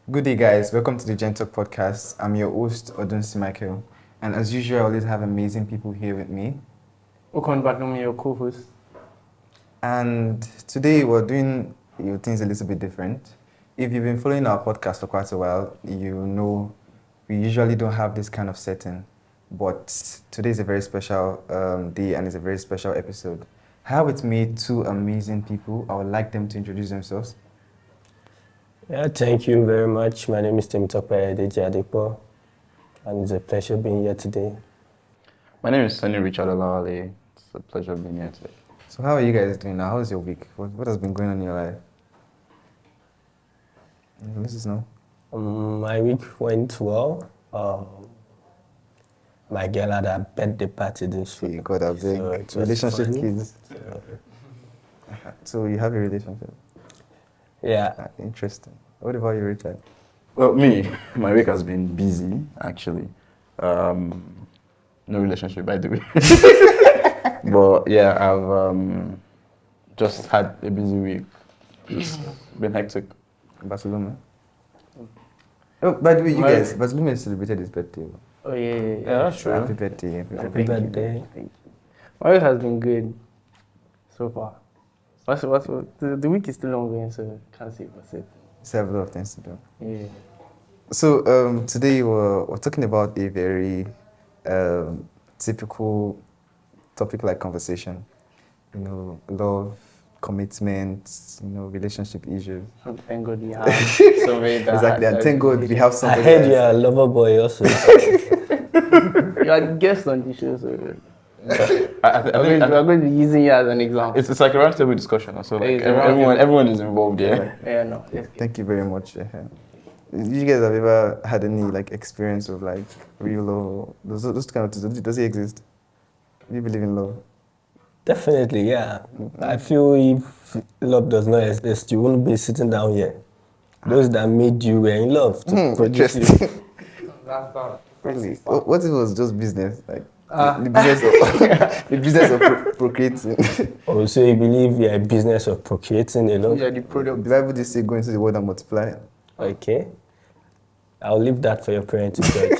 Good day, guys. Welcome to the Gentle Podcast. I'm your host, Odunsi Michael. And as usual, I always have amazing people here with me. Ukonu, Bartholomew, your co-host. And today we're doing things a little bit different. If you've been following our podcast for quite a while, you know we usually don't have this kind of setting. But today is a very special day and it's a very special episode. I have with me two amazing people. I would like them to introduce themselves. Yeah, thank you very much. My name is Temitope and it's a pleasure being here today. My name is Richard and It's a pleasure being here today. So how are you guys doing now? How's your week? What has been going on in your life? Let us know. My week went well. My girl had a birthday party this week. God, I beg. So Relationship funny. kids. So you have a relationship? Yeah. Interesting. What about you, Richard? Well, my week has been busy, actually. No relationship, by the way. But yeah, I've just had a busy week. It's been hectic. Bartholomew? Oh, by the way, you guys, Bartholomew celebrated his birthday. Oh, yeah, that's true. Happy birthday. Happy birthday. Thank you. My week has been good so far. The week is still ongoing, so can't say what's it. Several of things to do. Yeah. So today we're talking about a very typical topic-like conversation. You know, love, commitment, relationship issues. Thank God we have somebody that Exactly, and thank God we have I somebody. heard you're a lover boy also. You are the guest on the show, so I we're think going to be using you as an example. it's like a roundtable discussion. So like It's a roundtable. everyone is involved, yeah. Yeah, no. Yes. Thank you very much. You guys have ever had any experience of real love? Those kind of things. Does it exist? Do you believe in love? Definitely, yeah. I feel if love does not exist, you wouldn't be sitting down here. Those that made you were in love to produce you. Interesting. That's all. Really? What if it was just business? The business of the business of procreating. Also, you believe you're a business of procreating alone? Yeah, the product. The Bible just say go into the world and multiply. Okay. I'll leave that for your parents to judge.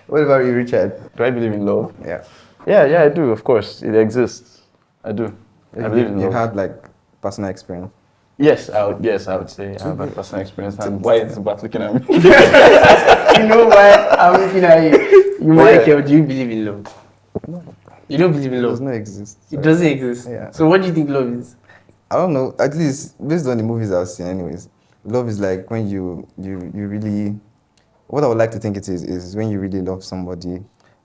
What about you, Richard? Do I believe in love? Yeah. Yeah, I do. Of course, it exists. I do. I believe in You love. had personal experience. Yes, I would say I have a personal experience. And why is Barth looking at me? You know why I'm looking at you? Michael, do you believe in love? No. You don't believe in It love? does not exist. It doesn't exist. Yeah. So what do you think love is? I don't know. At least based on the movies I've seen, anyways, love is like when you really. What I would like to think it is when you really love somebody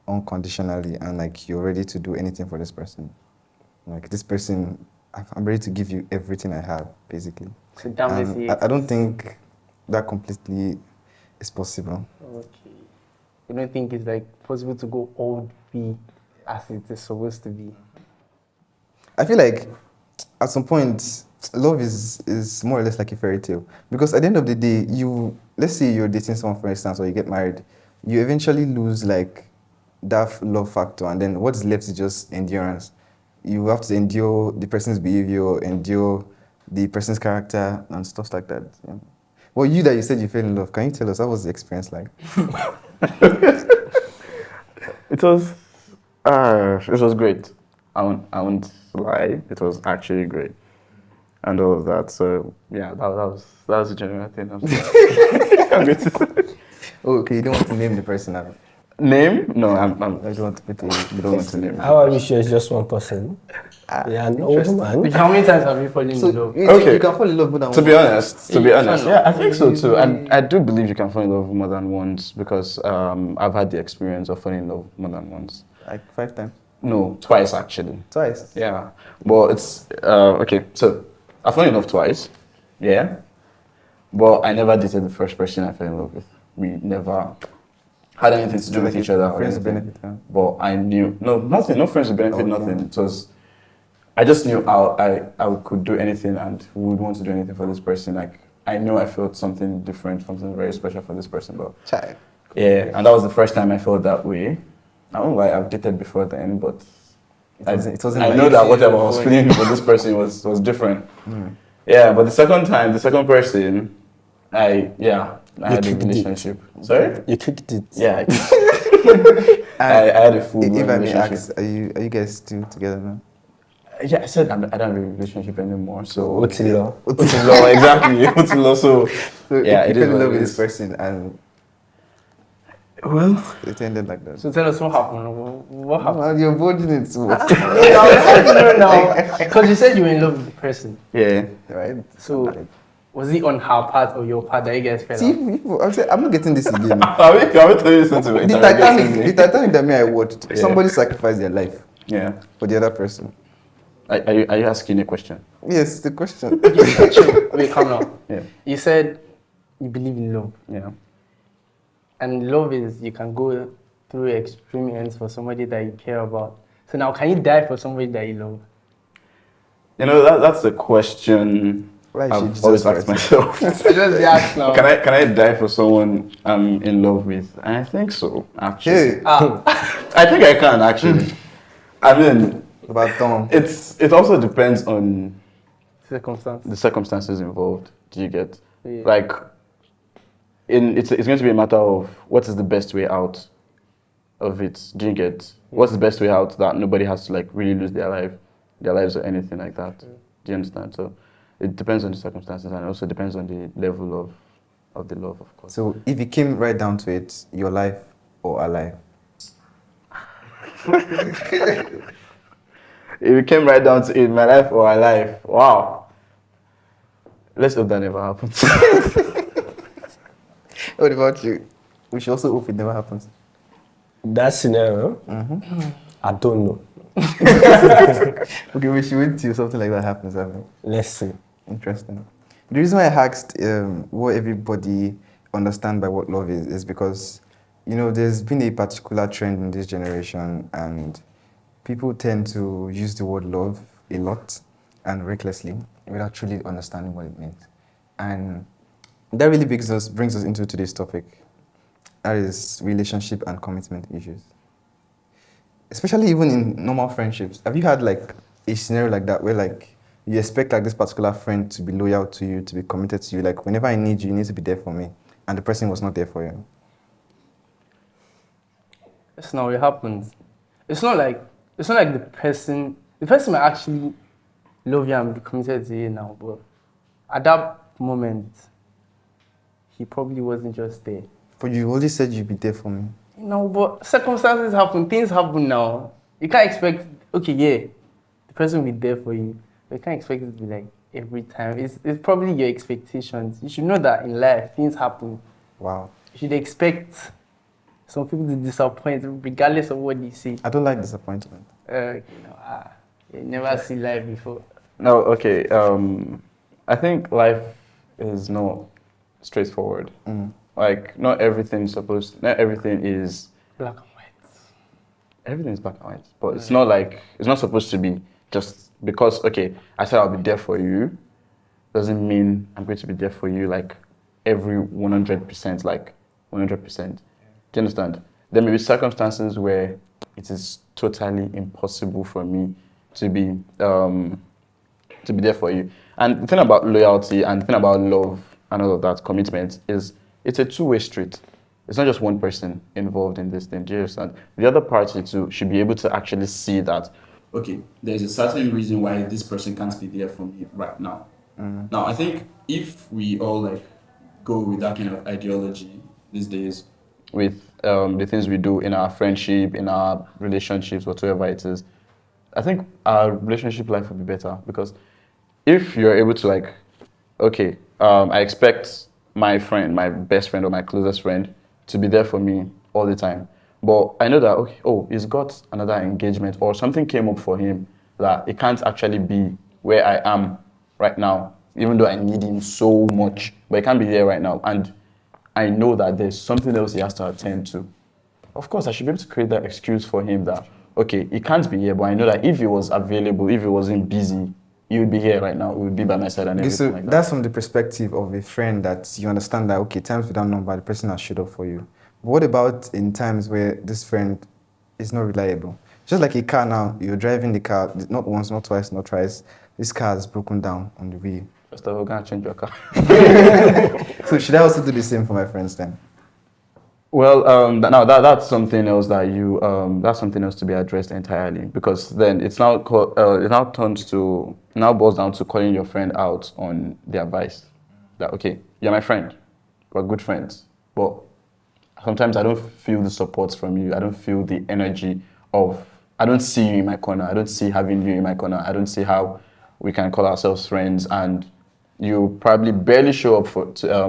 unconditionally and you're ready to do anything for this person. This person, I'm ready to give you everything I have, basically. So damn And I don't think that completely is possible. Okay. You don't think it's possible to go all the way as it is supposed to be? I feel like at some point, love is more or less like a fairy tale. Because at the end of the day, let's say you're dating someone, for instance, or you get married, you eventually lose that love factor, and then what's left is just endurance. You have to endure the person's behavior, endure the person's character, and stuff like that. Yeah. Well, you said you fell in love, can you tell us what was the experience like? It was great. I won't lie. It was actually great, and all of that. So yeah, that was the general thing. I'm sorry. Oh, okay, you don't want to name the person now. Name? No, I don't want to put you don't want to name. How are we sure it's just one person? Yeah, an old man. How many times have you fallen in love? Okay. You can fall in love more than To be honest, can. yeah, I think so too. And I do believe you can fall in love more than once because I've had the experience of falling in love more than once. 5 times. No, twice actually. Twice. Yeah, but it's okay. So I've fallen in love twice. Yeah, but I never dated the first person I fell in love with. We never had anything to do with each other. Friends with anything. benefit. Huh? But I knew nothing. No friends with benefit. Okay. Nothing. It was. I just knew I could do anything and would want to do anything for this person. I knew I felt something different, something very special for this person. But Child. yeah, and that was the first time I felt that way. I don't know why I've dated before then, but It wasn't I know that whatever I was feeling for this person was different. Yeah, but the second person, I had a kicked it. relationship. Sorry? You kicked it. Yeah. I had a full If I may relationship. ask, are you guys still together now? Yeah, I said I don't have a relationship anymore. So Otilo. Otilo, exactly. Otilo. So yeah, you it fell is in what love it with this is. person and Well, it ended like that. So tell us what happened. What happened? Well, you're avoiding it too much. Yeah, I was trying to know now. Because you said you were in love with the person. yeah. Right? So was it on her part or your part that you guys fell See, out? people, I'm not getting this again. Can we tell you something? The Titanic that me I watched, somebody sacrificed their life Yeah. for the other person. Are you asking a question? Yes, the question. Wait, come now. Yeah. You said you believe in love. Yeah. And love is you can go through extreme ends for somebody that you care about. So now, can you die for somebody that you love? You know that's the question Why is she I've Jesus always asked Christ? myself. I just asked now. Can I die for someone I'm in love with? And I think so, actually. Hey, I think I can actually. I mean, about Tom. it also depends on Circumstance. the circumstances involved. Do you get? Yeah. Like, it's going to be a matter of what is the best way out of it. Do you get? What's the best way out that nobody has to like really lose their lives or anything like that? Do you understand? So it depends on the circumstances and it also depends on the level of the love, of course. So if it came right down to it, your life or alive? If it came right down to it, my life or our life, wow. Let's hope that never happens. What about you? We should also hope it never happens. That scenario, I don't know. Okay, we should wait till something like that happens. I mean. Let's see. Interesting. The reason why I asked what everybody understand by what love is because, you know, there's been a particular trend in this generation and people tend to use the word love a lot and recklessly without truly understanding what it means. And that really brings us into today's topic. That is relationship and commitment issues. Especially even in normal friendships. Have you had like a scenario like that where like you expect like this particular friend to be loyal to you, to be committed to you, like whenever I need you, you need to be there for me, and the person was not there for you? That's not what happens. It's not like the person might actually love you and be committed to you now, but at that moment, he probably wasn't just there. But you always said you'd be there for me. You know, but circumstances happen, things happen now. You can't expect, okay, yeah, the person will be there for you, but you can't expect it to be like every time. It's probably your expectations. You should know that in life, things happen. Wow. You should expect some people to disappoint regardless of what they say. I don't like disappointment. You never see life before. No, okay. I think life is not straightforward. Like, not everything is Black and white. everything is black and white. But it's not like, it's not supposed to be just because, okay, I said I'll be there for you, doesn't mean I'm going to be there for you like every 100%, like 100%. Do you understand? There may be circumstances where it is totally impossible for me to be there for you. And the thing about loyalty and the thing about love and all of that, commitment, is it's a two-way street. It's not just one person involved in this thing. Do you understand? The other party too should be able to actually see that, okay, there's a certain reason why this person can't be there for me right now. Now, I think if we all like go with that kind of ideology these days, with the things we do in our friendship, in our relationships, whatever it is, I think our relationship life will be better because if you're able to like, okay, I expect my friend, my best friend or my closest friend to be there for me all the time. But I know that, okay, he's got another engagement or something came up for him that it can't actually be where I am right now, even though I need him so much, but he can't be there right now. And I know that there's something else he has to attend to. Of course, I should be able to create that excuse for him that, okay, he can't be here, but I know that if he was available, if he wasn't busy, he would be here right now, he would be by my side and everything So like that. that's from the perspective of a friend that you understand that, okay, times without number, the person has showed up for you. But what about in times where this friend is not reliable? Just like a car now, you're driving the car, not once, not twice, not thrice, this car is broken down on the way. First of all, go and change your car. So should I also do the same for my friends then? Well, now that's something else that you that's something else to be addressed entirely, because then it's now now boils down to calling your friend out on the advice. That okay, you're my friend, we're good friends, but sometimes I don't feel the support from you. I don't feel the energy of. I don't see you in my corner. I don't see having you in my corner. I don't see how we can call ourselves friends, and you probably barely show up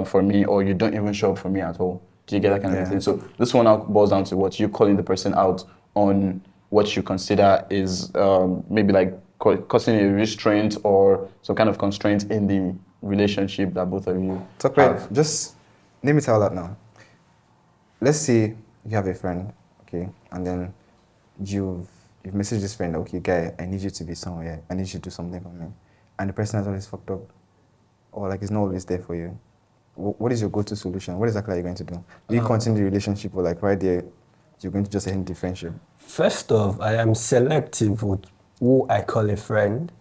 for me, or you don't even show up for me at all. Do you get that kind of thing? So this one now boils down to what you calling the person out on what you consider is maybe like causing a restraint or some kind of constraint in the relationship that both of you have. Just name it out loud now. Let's say you have a friend, okay, and then you've messaged this friend, okay, guy, I need you to be somewhere. I need you to do something for me. And the person has always fucked up. Or like it's not always there for you. What is your go-to solution? What exactly are you going to do? Do you continue the relationship, or like right there, you're going to just end the friendship? First off, I am selective with who I call a friend.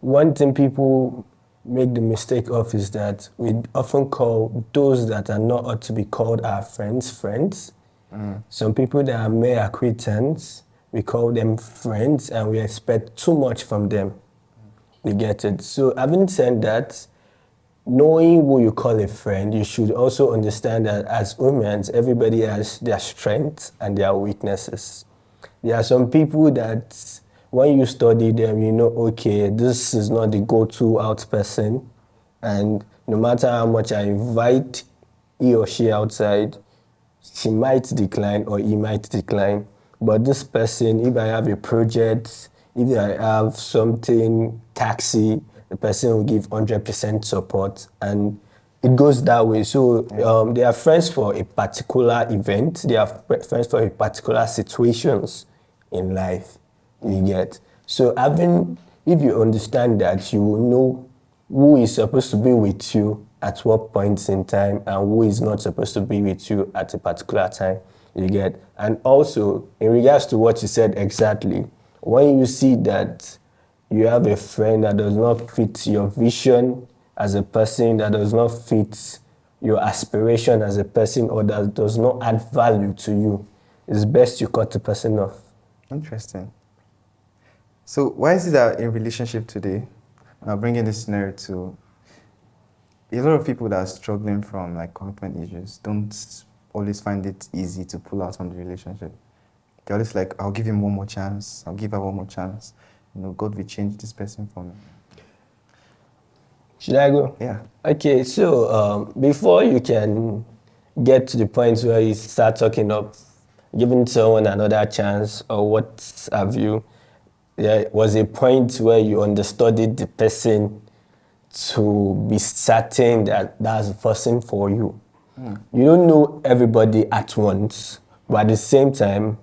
One thing people make the mistake of is that we often call those that are not ought to be called our friends, friends. Some people that are mere acquaintance, we call them friends, and we expect too much from them. You get it? So having said that, knowing who you call a friend, you should also understand that as humans, everybody has their strengths and their weaknesses. There are some people that when you study them, you know, okay, this is not the go-to out person, and no matter how much I invite he or she outside, she might decline or he might decline. But this person, if I have a project, if I have something taxi, the person will give 100% support, and it goes that way. So they are friends for a particular event. They are friends for a particular situations in life. You get. So if you understand that, you will know who is supposed to be with you at what points in time and who is not supposed to be with you at a particular time. You get. And also, in regards to what you said exactly, when you see that you have a friend that does not fit your vision as a person, that does not fit your aspiration as a person, or that does not add value to you, it's best you cut the person off. Interesting. So why is it that in relationship today, now bringing this scenario to a lot of people that are struggling from like commitment issues don't always find it easy to pull out from the relationship. They're always like, I'll give him one more chance, I'll give her one more chance. You know, God will change this person for me. Should I go? Yeah. Okay, so before you can get to the point where you start talking of giving someone another chance or what have you, there was a point where you understudied the person to be certain that that's the person for you. You don't know everybody at once, but at the same time,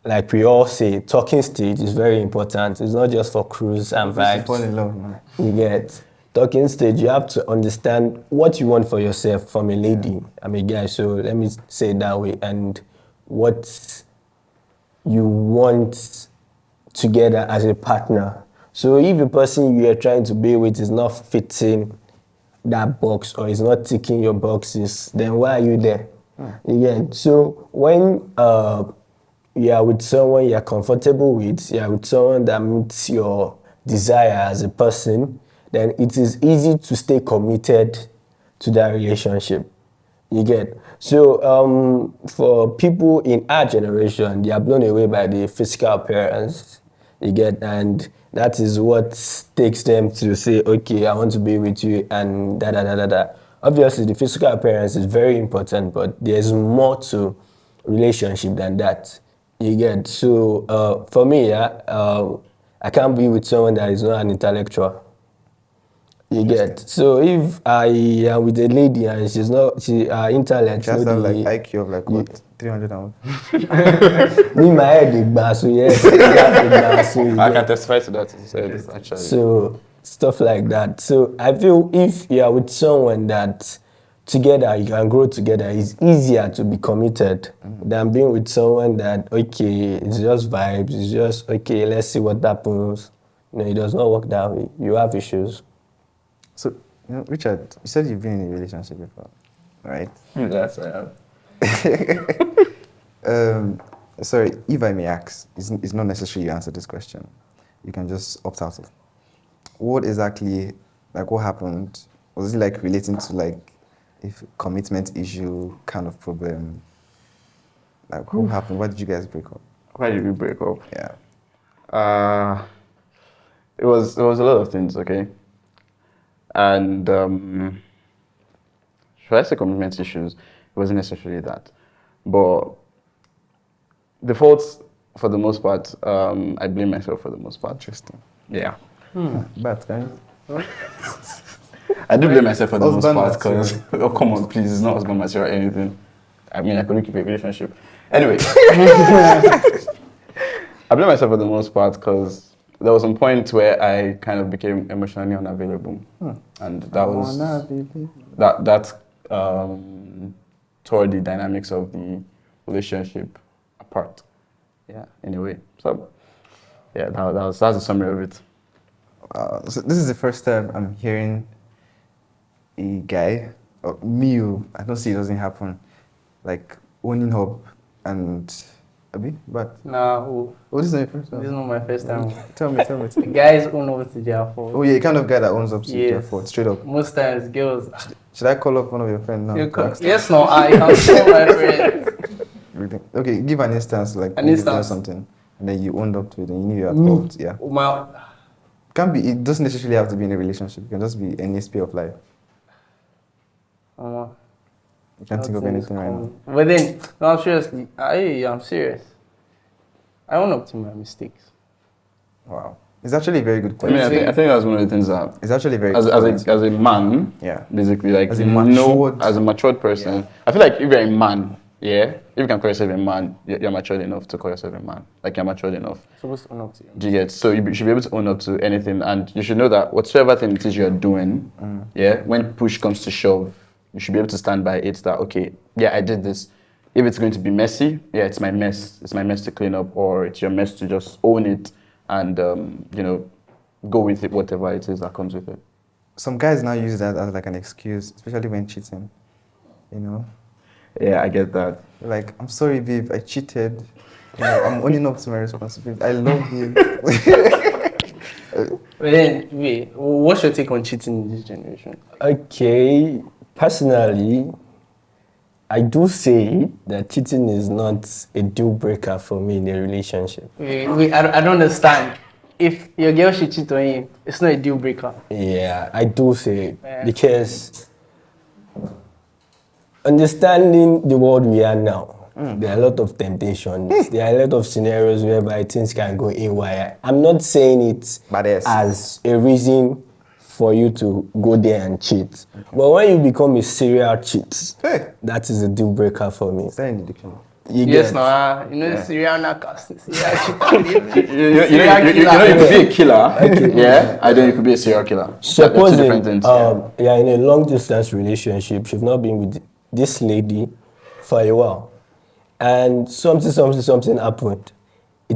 like we all say, talking stage is very important. It's not just for cruise and vibes. Fall in love, man. You get. Talking stage, you have to understand what you want for yourself from a lady. I'm a guy, so let me say it that way. And what you want together as a partner. So if the person you are trying to be with is not fitting that box or is not ticking your boxes, then why are you there? Again, so when you are with someone you're comfortable with, you're with someone that meets your desire as a person, then it is easy to stay committed to that relationship. You get. So for people in our generation, they are blown away by the physical appearance. You get, and that is what takes them to say, okay, I want to be with you, and da da da da da. Obviously, the physical appearance is very important, but there's more to relationship than that. You get. So for me, I can't be with someone that is not an intellectual. You get. So if I am with a lady and she's not, her intellect, She has to have like maybe IQ of like what? 300 and me my head is bad, so yes, I can testify to that. Actually. So stuff like that. So I feel if you are with someone that together you can grow together, it's easier to be committed than being with someone that okay, it's just vibes, it's just okay, let's see what happens. No, it does not work that way. You have issues. So You know, Richard, you said you've been in a relationship before, right? Yes, I have. Sorry, if I may ask, it's not necessary you answer this question. You can just opt out of. What exactly, like, what happened? Was it like relating to like a commitment issue kind of problem? Like, what happened? Why did you guys break up? Why did we break up? Yeah. It was a lot of things, okay? And should I say commitment issues? It wasn't necessarily that. But the faults, for the most part, I blame myself for the most part. Interesting. Yeah. But, right? I do blame myself for the most Husband part because, oh, come on, please, it's not husband material or anything. I mean, I couldn't keep a relationship. Anyway, I blame myself for the most part because there was some point where I kind of became emotionally unavailable. And that was, that tore the dynamics of the relationship apart. Yeah, in a way. So, yeah, that's the summary of it. So this is the first time I'm hearing a guy, or me, I don't see it doesn't happen, like owning up and Abi, but Nah, this is not your first this is time. not my first time. Tell me. The guys own up to their fault. Oh, yeah, the kind of guy that owns up to their Yes. fault, straight up. Most times, girls. Should I call up one of your friends now? to ask them? Yes, no, I can tell my friends. Okay, give an instance, like An when you've done instance. something and then you owned up to it and you knew you were at fault. Yeah. Can't be. It doesn't necessarily have to be in a relationship. It can just be any sphere of life. You can't think of anything right now. But then, no, seriously, I'm serious. I own up to my mistakes. Wow. It's actually a very good I mean, question. I think that's one of the things that, It's actually very as good. a man, Yeah. basically, like, As a you know, matured- as a matured person, I feel like if you're a man, yeah, if you can call yourself a man, you're matured enough to call yourself a man. Like, you're matured enough. Supposed to own up to you. Do you get? So you should be able to own up to anything, and you should know that whatsoever thing it is you're doing, yeah, when push comes to shove, you should be able to stand by it. That okay, yeah, I did this. If it's going to be messy, yeah, it's my mess. It's my mess to clean up, or it's your mess to just own it and you know, go with it, whatever it is that comes with it. Some guys now use that as like an excuse, especially when cheating. You know, Yeah, I get that. like, I'm sorry, babe, I cheated. You know, I'm owning up to my responsibility. I love you. But then, wait, what's your take on cheating in this generation? Okay, personally, I do say that cheating is not a deal breaker for me in a relationship. Wait, I don't understand. If your girl should cheat on you, it's not a deal breaker. Yeah, I do say it Yeah. because understanding the world we are now, there are a lot of temptations. There are a lot of scenarios whereby things can go haywire. I'm not saying it But yes. as a reason for you to go there and cheat. But when you become a serial cheat, Hey. that is a deal breaker for me. Is that in the dictionary? You Yes, get- no, you know, serial knockers, serial cheaters. You know, you could be a killer, yeah, and then you could be a serial killer. They're two Supposing different things. you're in a long distance relationship, you've not been with this lady for a while, and something happened.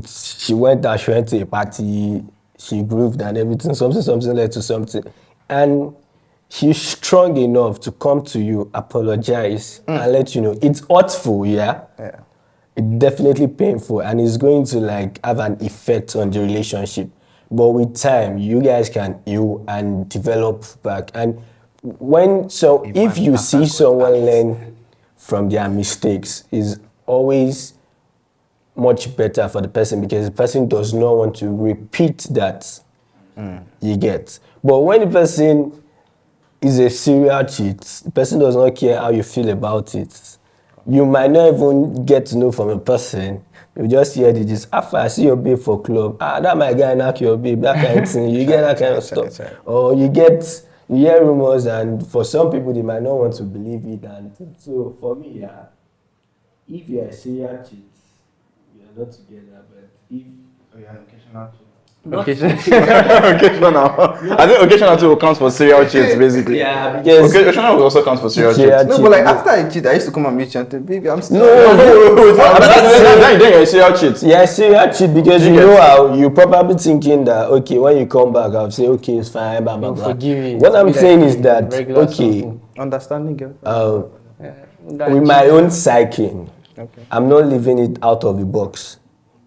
She went to a party, she grooved and everything, something led to something, and she's strong enough to come to you, apologize, and let you know it's hurtful, yeah. It's definitely painful, and it's going to like have an effect on the relationship. But with time, you guys can heal and develop back. And if you see someone learn from their mistakes, is always much better for the person because the person does not want to repeat that. You get. But when the person is a serial cheat, the person does not care how you feel about it. You might not even get to know from a person. You just hear the gist. After I see your babe for club, that my guy knock your babe, that kind of thing. You get that kind of stuff. Or you hear rumors, and for some people they might not want to believe it. And so for me, yeah, if you're a serial cheat, you're not together. But if Oh, yeah, occasional cheat. Occasionally. Occasional. I think occasional too counts for serial cheats, basically. Yeah, because Occasional will also count for serial Serial cheats. No, cheat. but like after I cheat, I used to come and meet you and say, baby, I'm still. Then you're a serial cheat. yeah, serial cheat because you You know get- how you probably thinking that okay, when you come back, I'll say okay, it's fine, blah blah You'll blah. forgive it. What I'm Be saying like is that regular okay, something. Understanding, girl. with my own psyche, Okay. I'm not leaving it out of the box.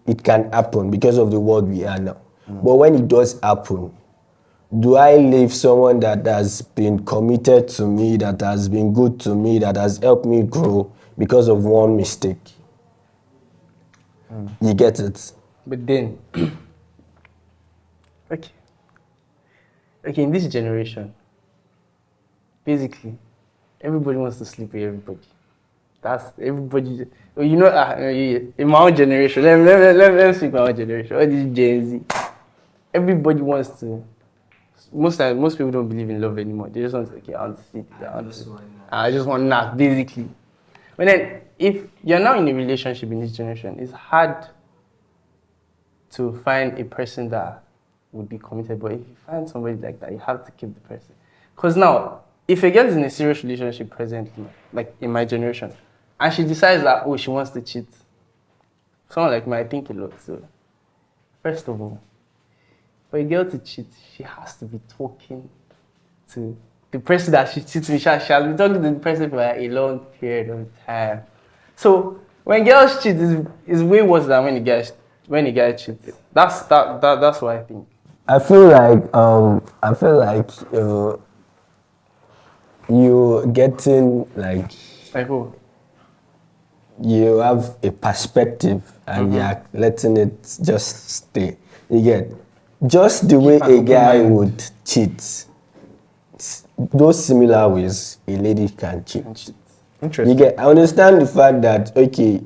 It can happen because of the world we are now. But when it does happen, do I leave someone that has been committed to me, that has been good to me, that has helped me grow because of one mistake? You get it? But then, okay, in this generation, basically, everybody wants to sleep with everybody. That's everybody. Well, you know, in my own generation, let me speak my own generation. All this Gen Z, everybody wants to. Most people don't believe in love anymore. They just want to, okay, I want to sleep. I just want nap, basically. But then, if you're now in a relationship in this generation, it's hard to find a person that would be committed. But if you find somebody like that, you have to keep the person. Because now, if a girl is in a serious relationship presently, like in my generation, and she decides that, oh, she wants to cheat, someone like me, I think a lot. So, first of all, for a girl to cheat, she has to be talking to the person that she cheats with. She has to be talking to the person for a long period of time. So, when girls cheat, it's way worse than when a guy cheats. That's what I think. I feel like you're getting like Like, oh, you have a perspective and you're letting it just stay. You get just the way an a open guy mind. would cheat. Those similar ways a lady can cheat. You Interesting. get. I understand the fact that okay,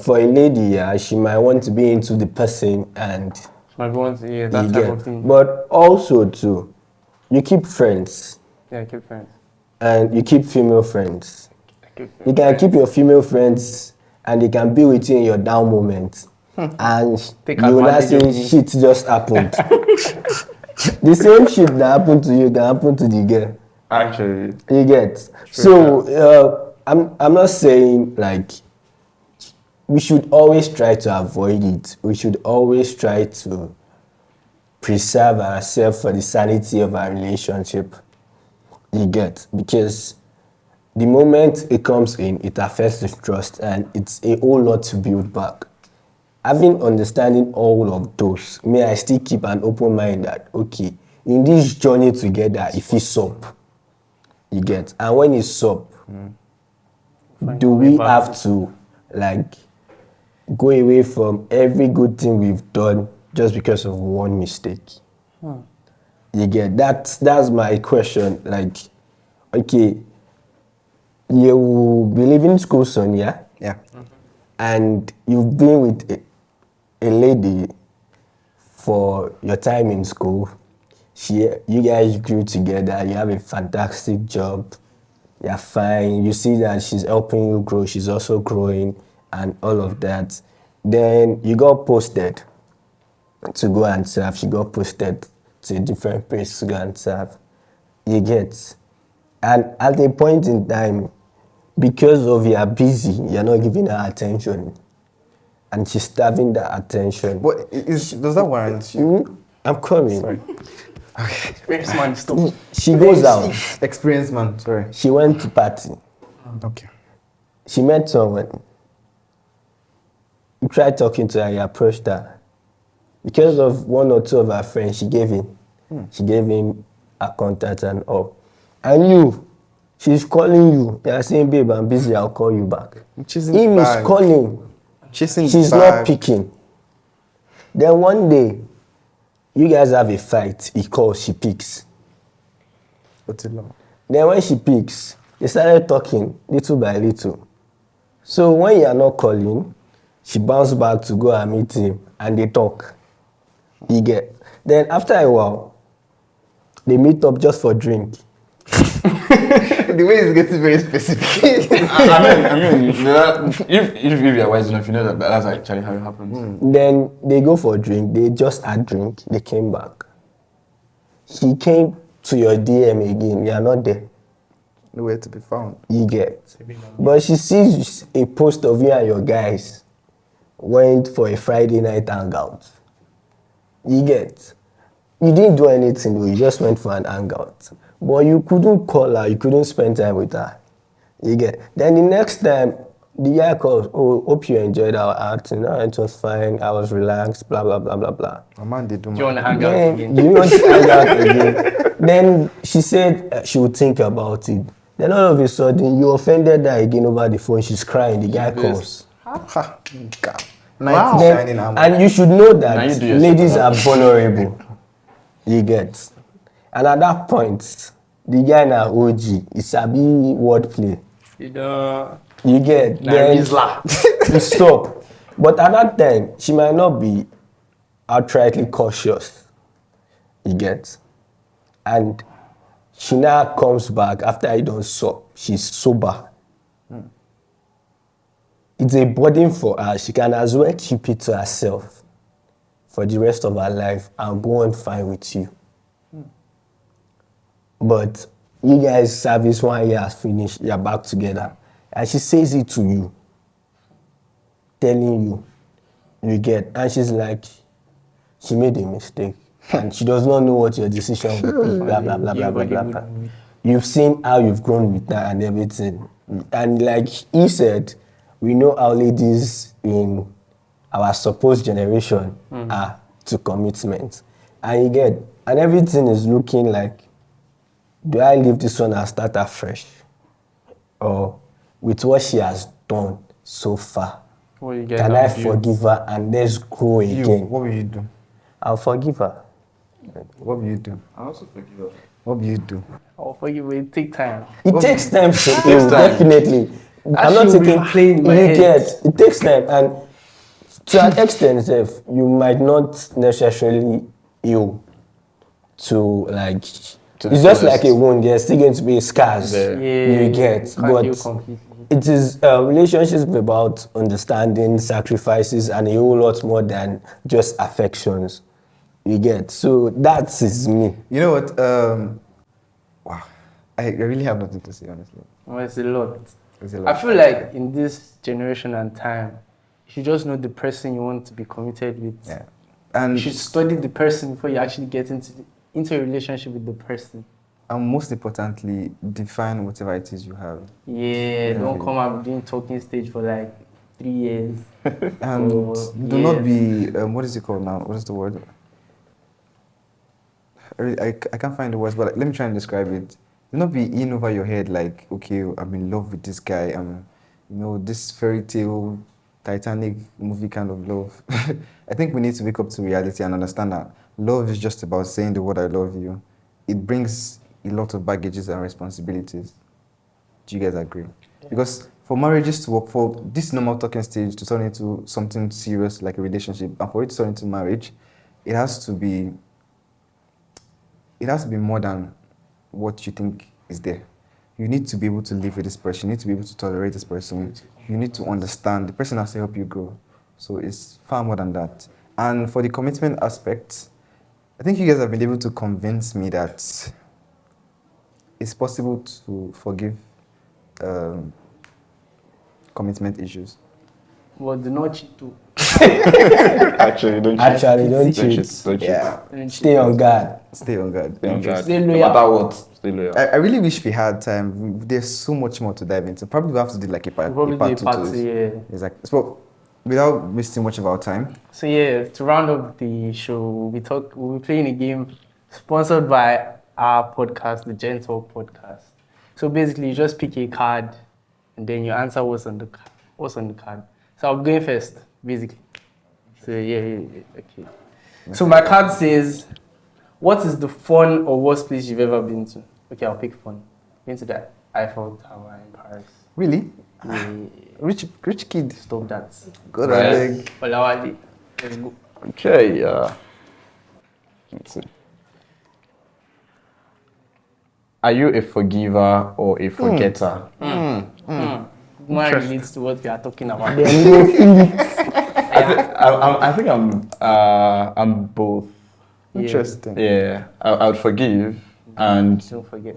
for a lady, yeah, she might want to be into the person and my want to hear you that type get. of thing. But also too, you keep friends Yeah, keep friends. and you keep female friends. Keep You can keep your female friends and they can be with you in your down moment. And Take you will not advantage say of shit just happened. The same shit that happened to you can happen to the girl. Actually, You get. So I'm not saying like we should always try to avoid it. We should always try to preserve ourselves for the sanity of our relationship. You get, because the moment it comes in, it affects the trust and it's a whole lot to build back. Having understanding all of those, may I still keep an open mind that okay, in this journey together, if it's up, you get, and when it's up, do your way we back. have to like go away from every good thing we've done just because of one mistake? You get that's my question. Like, okay, you be leaving school soon, yeah, Yeah. and you've been with a lady for your time in school. You guys grew together. You have a fantastic job. You're fine. You see that she's helping you grow. She's also growing, and all of that. Then you got posted to go and serve. She got posted to a different place to go and serve. You get, and at a point in time, because of you're busy, you're not giving her attention, and she's starving that attention. But does that warrant you? I'm coming. Sorry. Experience man, stop. She goes out. Experienced man, sorry. She went to party. Okay. She met someone. You tried talking to her, you approached her. Because of one or two of her friends, she gave him her contact and all. And she's calling you. You are saying, babe, I'm busy, I'll call you back. Chasing Him is bag. calling. Chasing She's bag. not picking. Then one day, you guys have a fight. He calls, she picks. What's it long? Then when she picks, they started talking little by little. So when you are not calling, she bounced back to go and meet him and they talk. You get. Then after a while, they meet up just for drink. The way it's getting very specific. I mean, if you're wise enough, you know that that's actually how it happens. Then they go for a drink. They just had drink. They came back. He came to your DM again. You are not there. Nowhere to be found. You get. But she sees a post of you and your guys went for a Friday night hangout. You get. You didn't do anything though. You just went for an hangout. But you couldn't call her. You couldn't spend time with her. You get. Then the next time, the guy calls, oh, hope you enjoyed our outing. No, it was fine. I was relaxed, blah, blah, blah, blah, blah. A man, they do Do you want to man. hang out Then again? you want to hang out again. Then she said she would think about it. Then all of a sudden, you offended her again over the phone. She's crying. The guy calls. Ha, God. Wow. Night shining armor. And you should know Now you that do yourself ladies a are lot. vulnerable. You get. And at that point, the guy na OG. It's a big wordplay. You know, You get. Then you stop. But at that time, she might not be outrightly cautious. You get. And she now comes back after you don't sup. She's sober. It's a burden for her. She can as well keep it to herself for the rest of her life and go on fine with you. But you guys service 1 year has finished, you're back together. And she says it to you, telling you, you get. And she's like, she made a mistake. And she does not know what your decision will be, blah, blah, blah, blah, blah, blah, blah. You've seen how you've grown with her and everything. And like he said, we know how ladies in our supposed generation are to commitment. And you get, and everything is looking like, do I leave this one and start afresh? Or with what she has done so far, What you get can now, I forgive her and let's grow You, again? what will you do? I'll forgive her. What will you do? I also forgive her. What will you do? I'll forgive you. It take time. It takes time to takes heal, time. definitely. I'm not Actually, taking we're playing in my you head. get. It takes time, and to an extent, Seth, you might not necessarily heal to like. To the It's just like fullest. a wound. There's still going to be scars. Yeah. You get, can't heal but completely. it is relationships about understanding, sacrifices, and a whole lot more than just affections. You get. So that is me. You know what? Wow. I really have nothing to say, honestly. Well, it's a lot. It's a lot. I feel like in this generation and time, you should just know the person you want to be committed with. Yeah. You And should study the person before you actually get into a relationship with the person. and most importantly, define whatever it is you have. Yeah, don't come up doing talking stage for like 3 years. And Oh, do not be what is it called now? What is the word? I can't find the words, but let me try and describe it. Do not be in over your head like, okay, I'm in love with this guy. This fairy tale, Titanic movie kind of love. I think we need to wake up to reality and understand that love is just about saying the word I love you. It brings a lot of baggages and responsibilities. Do you guys agree? Because for marriages to work, for this normal talking stage to turn into something serious like a relationship, and for it to turn into marriage, it has to be more than what you think is there. You need to be able to live with this person. You need to be able to tolerate this person. You need to understand. The person has to help you grow. So it's far more than that. And for the commitment aspect, I think you guys have been able to convince me that it's possible to forgive commitment issues. But do not cheat too. Actually, don't cheat. Actually, don't Don't cheat. cheat. Don't cheat. Don't cheat. Stay on guard. Stay on guard. Stay on guard. Stay No loyal. matter what, stay loyal. I really wish we had time. There's so much more to dive into. Probably we'll have to do like a part, Probably a part the two to part, this. yeah. Exactly. So without wasting much of our time, So yeah, to round up the show, we'll be playing a game sponsored by our podcast, the Gentle Podcast. So basically, you just pick a card, and then you answer what's on the card. So I'll go first, basically. So yeah, okay. So my card says, what is the fun or worst place you've ever been to? Okay, I'll pick fun. Been to the Eiffel Tower in Paris. really, Yeah, rich kid. stop that. Good Right. I beg. Olawale, let's go. Okay, let's see. are you a forgiver or a forgetter? More relates to what we are talking about. I think I'm both. Interesting. Yeah, I would forgive, and Don't forget.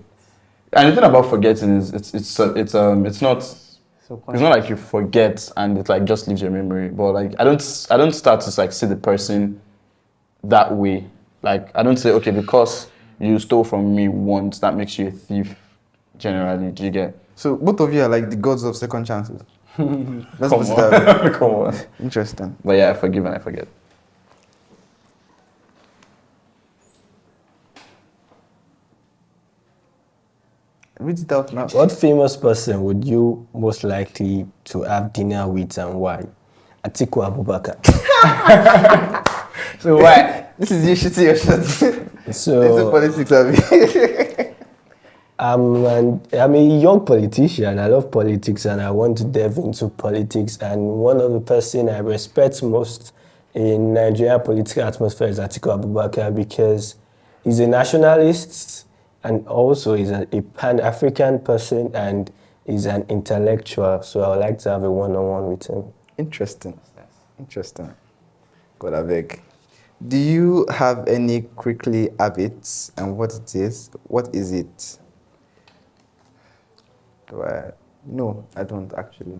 the thing about forgetting is it's not So like you forget and it like just leaves your memory. But like I don't start to like see the person that way. Like I don't say, okay, because you stole from me once, that makes you a thief. Generally, do you get? So both of you are like the gods of second chances. Let's Come put it that way. on. Come on. Interesting. But yeah, I forgive and I forget. Read it out now. What famous person would you most likely to have dinner with and why? Atiku Abubakar. So why? This is you shitty your shit. So This is politics, Abi. I'm a young politician. I love politics and I want to delve into politics. And one of the person I respect most in Nigeria political atmosphere is Atiku Abubakar because he's a nationalist and also he's a Pan-African person and he's an intellectual. So I would like to have a one-on-one with him. Interesting. Interesting. God, I beg. Do you have any quickly habits and what it is? What is it? No, I don't actually.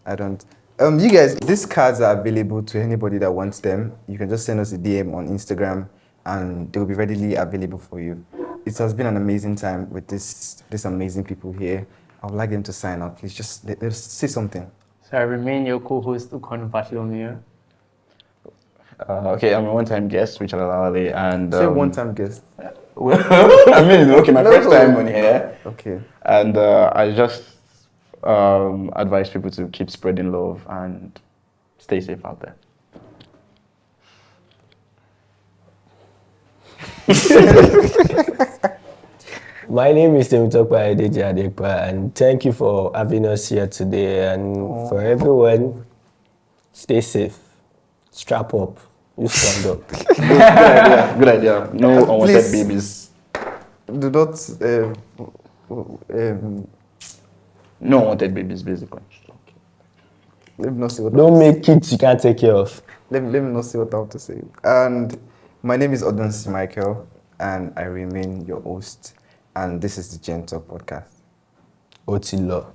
I don't. You guys, these cards are available to anybody that wants them. You can just send us a DM on Instagram and they'll be readily available for you. It has been an amazing time with these amazing people here. I would like them to sign up. Please just let's say something. So I remain your co-host Ukonu Bartholomew. Okay, I'm a one-time guest, Richard and Say one-time guest. Well, I mean, okay, my first time on here. Okay. And I just advise people to keep spreading love and stay safe out there. My name is Temitope and thank you for having us here today. And for everyone, stay safe, strap up, use condom. Good idea. No unwanted Please. babies. Do not. No unwanted babies, basically. Let me not say what. Don't make kids you can't take care of. Let me not say what I have to say. And my name is Odunsi Michael, and I remain your host. And this is the Gentle Podcast. Otilo.